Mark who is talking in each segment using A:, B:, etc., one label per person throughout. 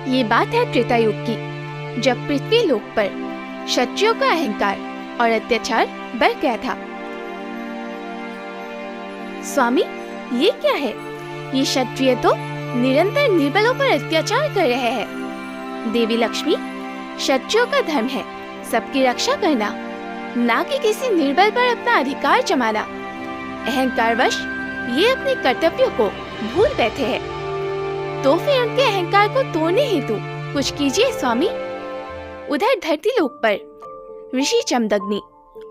A: ये बात है त्रेता युग की, जब पृथ्वी लोक पर क्षत्रियों का अहंकार और अत्याचार बढ़ गया था। स्वामी, ये क्या है? ये क्षत्रिय तो निरंतर निर्बलों पर अत्याचार कर रहे हैं। देवी लक्ष्मी, क्षत्रियों का धर्म है सबकी रक्षा करना, ना कि किसी निर्बल पर अपना अधिकार जमाना। अहंकारवश ये अपने कर्तव्यों को भूल बैठे हैं, तो फिर उनके अहंकार को तोड़ने हेतु कुछ कीजिए स्वामी। उधर धरती लोक पर ऋषि जमदग्नि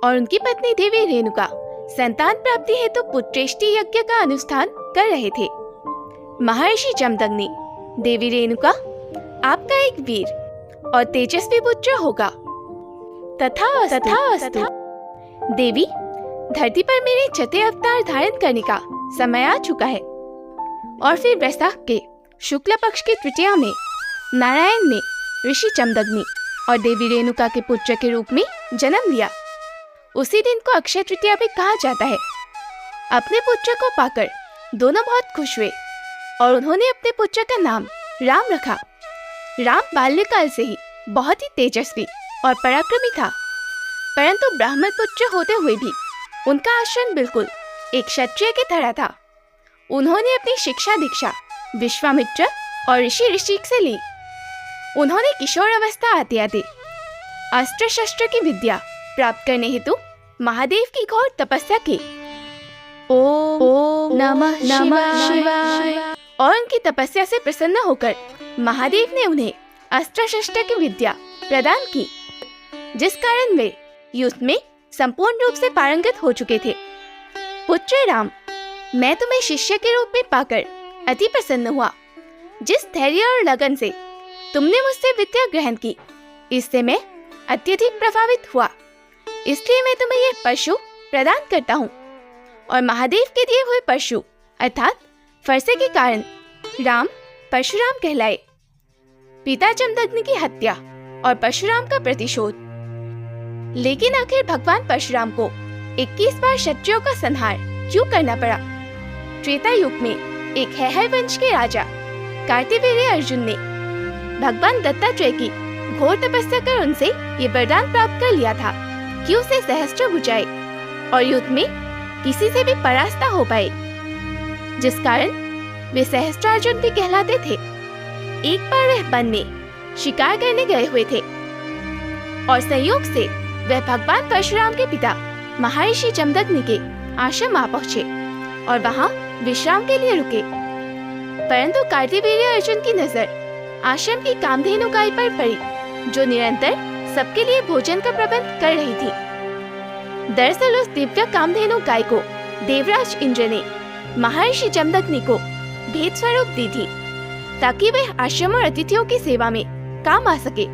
A: और उनकी पत्नी देवी रेणुका संतान प्राप्ति हेतु पुत्रेष्टि यज्ञ का अनुष्ठान कर रहे थे। महर्षि जमदग्नि, देवी रेणुका, आपका एक वीर और तेजस्वी पुत्र होगा। तथास्तु। देवी, धरती पर मेरे छठे अवतार धारण करने का समय आ चुका है। और फिर वैशाख के शुक्ल पक्ष की तृतीया में नारायण ने ऋषि जमदग्नि और देवी रेणुका के पुत्र के रूप में जन्म लिया। उसी दिन को अक्षय तृतीया भी कहा जाता है। अपने पुत्र को पाकर दोनों बहुत खुश हुए और उन्होंने अपने पुत्र का नाम राम रखा। राम बाल्यकाल से ही बहुत ही तेजस्वी और पराक्रमी था, परंतु ब्राह्मण पुत्र होते हुए भी उनका आचरण बिल्कुल एक क्षत्रिय की तरह था। उन्होंने अपनी शिक्षा दीक्षा विश्वामित्र और ऋषि ऋषिक से ली। उन्होंने किशोर अवस्था आते आते अस्त्र शस्त्र की विद्या प्राप्त करने हेतु महादेव की घोर तपस्या की। ओम नमः शिवाय। और उनकी तपस्या से प्रसन्न होकर महादेव ने उन्हें अस्त्र शस्त्र की विद्या प्रदान की, जिस कारण वे युद्ध में संपूर्ण रूप से पारंगत हो चुके थे। पुत्र राम, मैं तुम्हें शिष्य के रूप में पाकर अति प्रसन्न हुआ। जिस धैर्य और लगन से तुमने मुझसे विद्या ग्रहण की, इससे मैं अत्यधिक प्रभावित हुआ। इसलिए मैं तुम्हें यह परशु प्रदान करता हूँ। और महादेव के दिए हुए परशु अर्थात फरसे के कारण राम परशुराम कहलाए। पिता जमदग्नि की हत्या और परशुराम का प्रतिशोध। लेकिन आखिर भगवान परशुराम को 21 बार क्षत्रियों का संहार क्यों करना पड़ा? त्रेता युग में एक हैहर वंश के राजा कार्तिवीर्य अर्जुन ने भगवान दत्तात्रेय की घोर तपस्या कर उनसे ये वरदान प्राप्त कर लिया था कि उसे सहस्त्र भुजाएं और युद्ध में किसी से भी परास्त हो पाए, जिस कारण वे सहस्त्रार्जुन भी कहलाते थे। एक बार वह वन में शिकार करने गए हुए थे और संयोग से वह भगवान परशुराम के पिता महर्षि जमदग्नि के आश्रम आ पहुँचे और वहाँ विश्राम के लिए रुके। परंतु कार्तिवीर्य अर्जुन की नजर आश्रम की कामधेनु गाय पर पड़ी, जो निरंतर सबके लिए भोजन का प्रबंध कर रही थी। दरअसल उस दिव्य कामधेनु गाय को देवराज इंद्र ने महर्षि जमदग्नि को भेद स्वरूप दी थी, ताकि वह आश्रम और अतिथियों की सेवा में काम आ सके।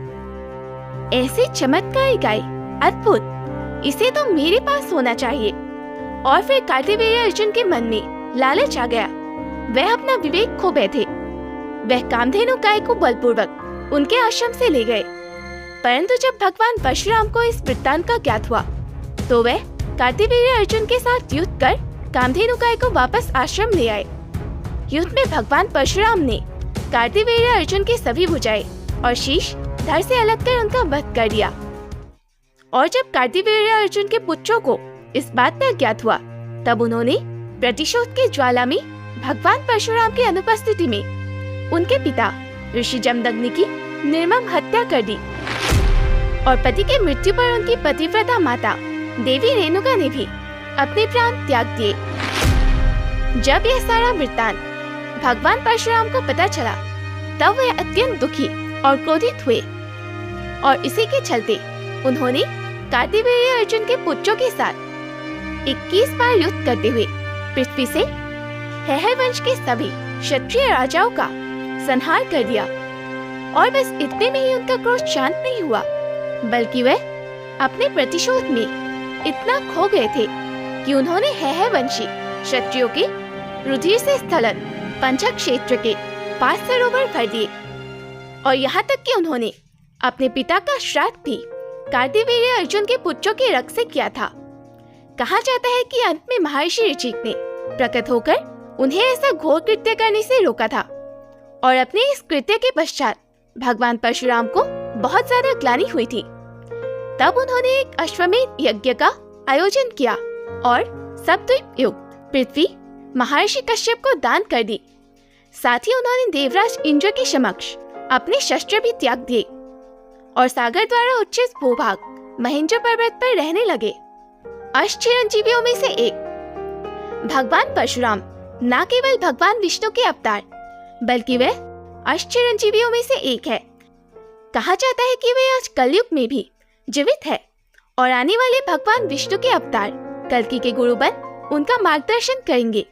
A: ऐसी चमत्कारी गाय, अद्भुत, इसे तो मेरे पास होना चाहिए। और फिर कार्तिवीर्य अर्जुन के मन में लालच आ गया। वह अपना विवेक खो बैठे। वह कामधेनु गाय को बलपूर्वक उनके आश्रम से ले गए। परंतु जब भगवान परशुराम को इस वृत्तांत का ज्ञात हुआ, तो वह कार्तिवीर्य अर्जुन के साथ युद्ध कर कामधेनु गाय को वापस आश्रम ले आए। युद्ध में भगवान परशुराम ने कार्तिवीर्य अर्जुन की सभी भुजाएं और शीश धड़ से अलग कर उनका वध कर दिया। और जब कार्तिवीर्य अर्जुन के पुत्रों को इस बात का ज्ञात हुआ, तब उन्होंने प्रतिशोध की ज्वाला में भगवान परशुराम की अनुपस्थिति में उनके पिता ऋषि जमदग्नि की निर्मम हत्या कर दी। और पति की मृत्यु पर उनकी पतिव्रता माता देवी रेणुका ने भी अपने प्राण त्याग दिए। जब यह सारा वृत्तांत भगवान परशुराम को पता चला, तब वे अत्यंत दुखी और क्रोधित हुए और इसी के चलते उन्होंने कार्तिवीर्य अर्जुन के पुत्रों के साथ 21 बार युद्ध करते हुए पृथ्वी से हैहर वंश के सभी क्षत्रिय राजाओं का संहार कर दिया। और बस इतने में ही उनका क्रोध शांत नहीं हुआ, बल्कि वह अपने प्रतिशोध में इतना खो गए थे कि उन्होंने हैहर वंशी क्षत्रियों के रुधिर से स्थलन पंचक क्षेत्र के 5 सरोवर भर दिए। और यहाँ तक कि उन्होंने अपने पिता का श्राद्ध भी कार्तिवीर्य अर्जुन के पुत्रों के रक्त से किया था। कहा जाता है कि अंत में महर्षि ऋषिक ने प्रकट होकर उन्हें ऐसा घोर कृत्य करने से रोका था और अपने इस कृत्य के पश्चात भगवान परशुराम को बहुत ज्यादा ग्लानि हुई थी। तब उन्होंने एक अश्वमेध यज्ञ का आयोजन किया और सप्तद्वीप युक्त पृथ्वी महर्षि कश्यप को दान कर दी। साथ ही उन्होंने देवराज इंद्र के समक्ष अपने शस्त्र भी त्याग दिए और सागर द्वारा उच्चित भूभाग महेंद्र पर्वत पर रहने लगे। अष्टचिरंजीवियों में से एक भगवान परशुराम न केवल भगवान विष्णु के अवतार बल्कि वे अष्टचिरंजीवियों में से एक है। कहा जाता है कि वे आज कलयुग में भी जीवित है और आने वाले भगवान विष्णु के अवतार कल्कि के गुरु बन उनका मार्गदर्शन करेंगे।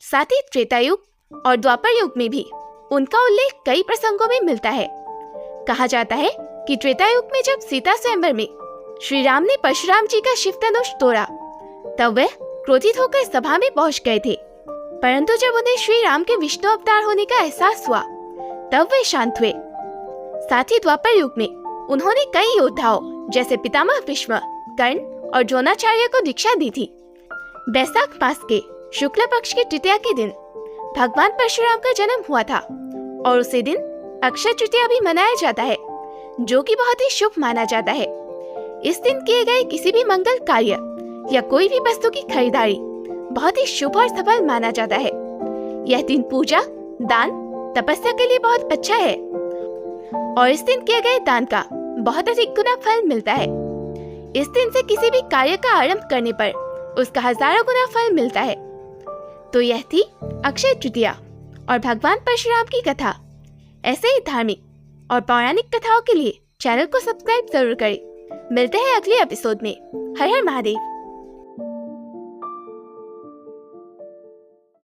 A: साथ ही त्रेता युग और द्वापर युग में भी उनका उल्लेख कई प्रसंगों में मिलता है। कहा जाता है कि त्रेता युग में जब सीता स्वयंवर में श्री राम ने परशुराम जी का शिव धनुष तोड़ा तब वे क्रोधित होकर सभा में पहुंच गए थे, परंतु जब उन्हें श्री राम के विष्णु अवतार होने का एहसास हुआ तब वे शांत हुए। साथ ही द्वापर युग में उन्होंने कई योद्धाओं जैसे पितामह भीष्म, कर्ण और द्रोणाचार्य को दीक्षा दी थी। बैसाख मास के शुक्ल पक्ष की तृतीया के दिन भगवान परशुराम का जन्म हुआ था और उसी दिन अक्षय तृतीया भी मनाया जाता है, जो कि बहुत ही शुभ माना जाता है। इस दिन किए गए किसी भी मंगल कार्य या कोई भी वस्तु की खरीदारी बहुत ही शुभ और सफल माना जाता है। यह दिन पूजा, दान, तपस्या के लिए बहुत अच्छा है और इस दिन किए गए दान का बहुत अधिक गुना फल मिलता है। इस दिन से किसी भी कार्य का आरंभ करने पर उसका हजारों गुना फल मिलता है। तो यह थी अक्षय तृतीया और भगवान परशुराम की कथा। ऐसे ही धार्मिक और पौराणिक कथाओं के लिए चैनल को सब्सक्राइब जरूर करें। मिलते हैं अगले एपिसोड में। हर हर महादेव।